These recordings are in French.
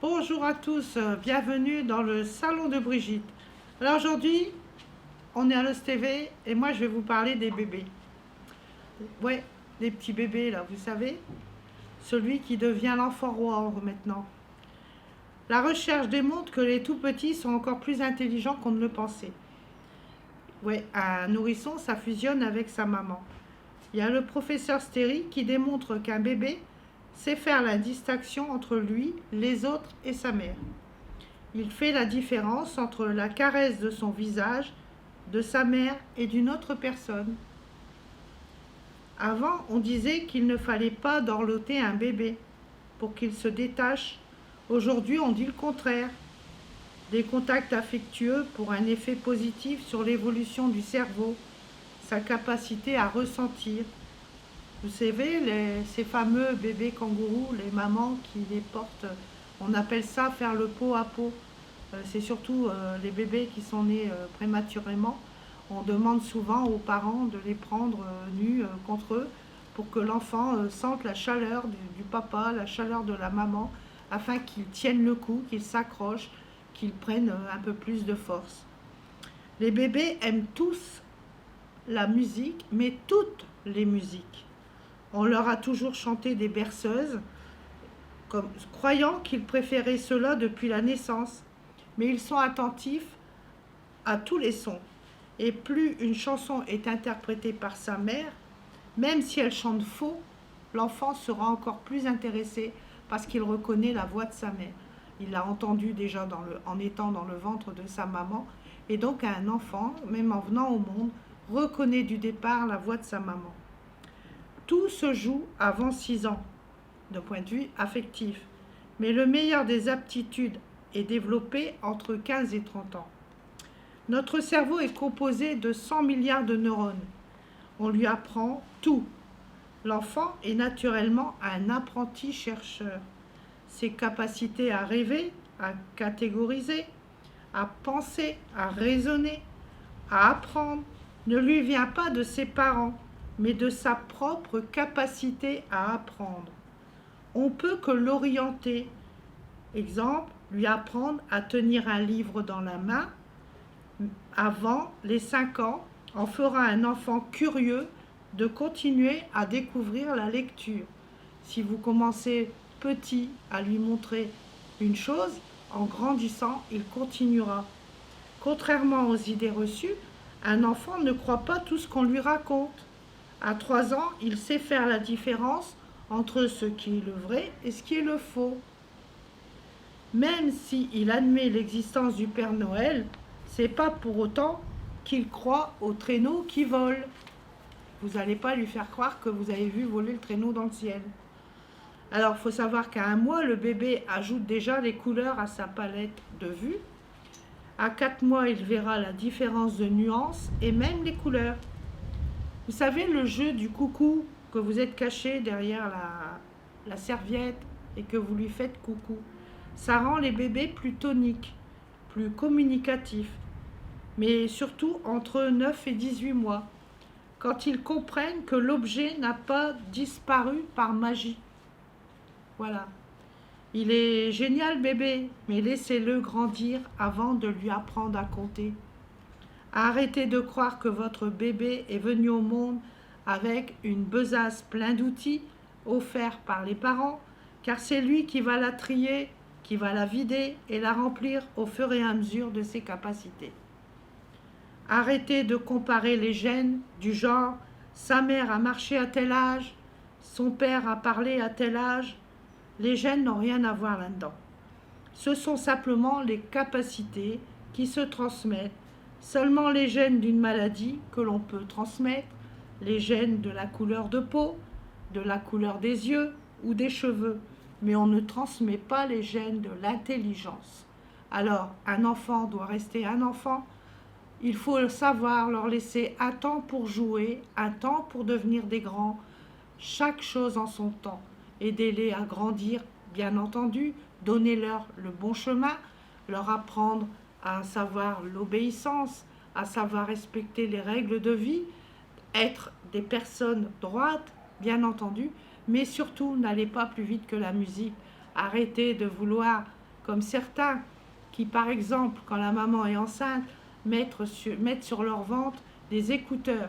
Bonjour à tous, bienvenue dans le salon de Brigitte. Alors aujourd'hui, on est à l'Os TV et moi je vais vous parler des bébés. Ouais, des petits bébés là, vous savez, celui qui devient l'enfant roi maintenant. La recherche démontre que les tout petits sont encore plus intelligents qu'on ne le pensait. Ouais, un nourrisson, ça fusionne avec sa maman. Il y a le professeur Stéry qui démontre qu'un bébé sait faire la distinction entre lui, les autres et sa mère. Il fait la différence entre la caresse de son visage, de sa mère et d'une autre personne. Avant, on disait qu'il ne fallait pas dorloter un bébé pour qu'il se détache. Aujourd'hui, on dit le contraire. Des contacts affectueux pour un effet positif sur l'évolution du cerveau, sa capacité à ressentir. Vous savez, ces fameux bébés kangourous, les mamans qui les portent, on appelle ça faire le pot à pot. C'est surtout les bébés qui sont nés prématurément. On demande souvent aux parents de les prendre nus contre eux pour que l'enfant sente la chaleur du papa, la chaleur de la maman, afin qu'ils tiennent le coup, qu'ils s'accrochent, qu'ils prennent un peu plus de force. Les bébés aiment tous la musique, mais toutes les musiques. On leur a toujours chanté des berceuses, croyant qu'ils préféraient cela depuis la naissance. Mais ils sont attentifs à tous les sons. Et plus une chanson est interprétée par sa mère, même si elle chante faux, l'enfant sera encore plus intéressé parce qu'il reconnaît la voix de sa mère. Il l'a entendue déjà en étant dans le ventre de sa maman. Et donc un enfant, même en venant au monde, reconnaît du départ la voix de sa maman. Tout se joue avant 6 ans, d'un point de vue affectif. Mais le meilleur des aptitudes est développé entre 15 et 30 ans. Notre cerveau est composé de 100 milliards de neurones. On lui apprend tout. L'enfant est naturellement un apprenti chercheur. Ses capacités à rêver, à catégoriser, à penser, à raisonner, à apprendre, ne lui vient pas de ses parents, mais de sa propre capacité à apprendre. On peut que l'orienter. Exemple, lui apprendre à tenir un livre dans la main avant les 5 ans en fera un enfant curieux de continuer à découvrir la lecture. Si vous commencez petit à lui montrer une chose, en grandissant, il continuera. Contrairement aux idées reçues, un enfant ne croit pas tout ce qu'on lui raconte. À 3 ans, il sait faire la différence entre ce qui est le vrai et ce qui est le faux. Même s'il admet l'existence du Père Noël, c'est pas pour autant qu'il croit au traîneau qui vole. Vous n'allez pas lui faire croire que vous avez vu voler le traîneau dans le ciel. Alors, il faut savoir qu'à 1 mois, le bébé ajoute déjà les couleurs à sa palette de vue. À 4 mois, il verra la différence de nuances et même les couleurs. Vous savez, le jeu du coucou, que vous êtes caché derrière la serviette et que vous lui faites coucou, ça rend les bébés plus toniques, plus communicatifs, mais surtout entre 9 et 18 mois, quand ils comprennent que l'objet n'a pas disparu par magie. Voilà. Il est génial bébé, mais laissez-le grandir avant de lui apprendre à compter. Arrêtez de croire que votre bébé est venu au monde avec une besace pleine d'outils offerts par les parents, car c'est lui qui va la trier, qui va la vider et la remplir au fur et à mesure de ses capacités. Arrêtez de comparer les gènes du genre « sa mère a marché à tel âge, son père a parlé à tel âge ». Les gènes n'ont rien à voir là-dedans. Ce sont simplement les capacités qui se transmettent. Seulement les gènes d'une maladie que l'on peut transmettre, les gènes de la couleur de peau, de la couleur des yeux ou des cheveux. Mais on ne transmet pas les gènes de l'intelligence. Alors, un enfant doit rester un enfant. Il faut le savoir, leur laisser un temps pour jouer, un temps pour devenir des grands. Chaque chose en son temps. Aidez-les à grandir, bien entendu. Donnez-leur le bon chemin, leur apprendre à savoir l'obéissance, à savoir respecter les règles de vie, être des personnes droites, bien entendu, mais surtout n'allez pas plus vite que la musique. Arrêtez de vouloir comme certains qui, par exemple, quand la maman est enceinte, mettent sur leur ventre des écouteurs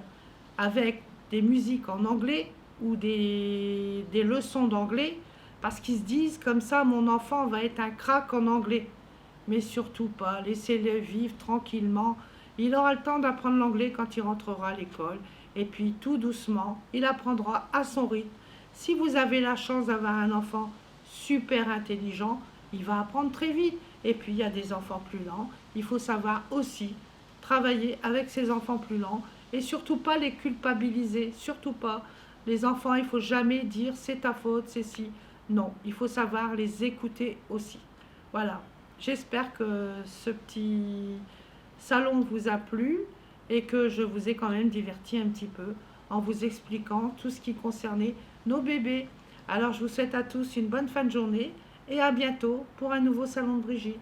avec des musiques en anglais ou des leçons d'anglais, parce qu'ils se disent comme ça mon enfant va être un crack en anglais. Mais surtout pas, laissez-le vivre tranquillement. Il aura le temps d'apprendre l'anglais quand il rentrera à l'école. Et puis tout doucement, il apprendra à son rythme. Si vous avez la chance d'avoir un enfant super intelligent, il va apprendre très vite. Et puis il y a des enfants plus lents. Il faut savoir aussi travailler avec ces enfants plus lents et surtout pas les culpabiliser, surtout pas. Les enfants, il faut jamais dire c'est ta faute, c'est si. Non, il faut savoir les écouter aussi. Voilà. J'espère que ce petit salon vous a plu et que je vous ai quand même diverti un petit peu en vous expliquant tout ce qui concernait nos bébés. Alors je vous souhaite à tous une bonne fin de journée et à bientôt pour un nouveau salon de Brigitte.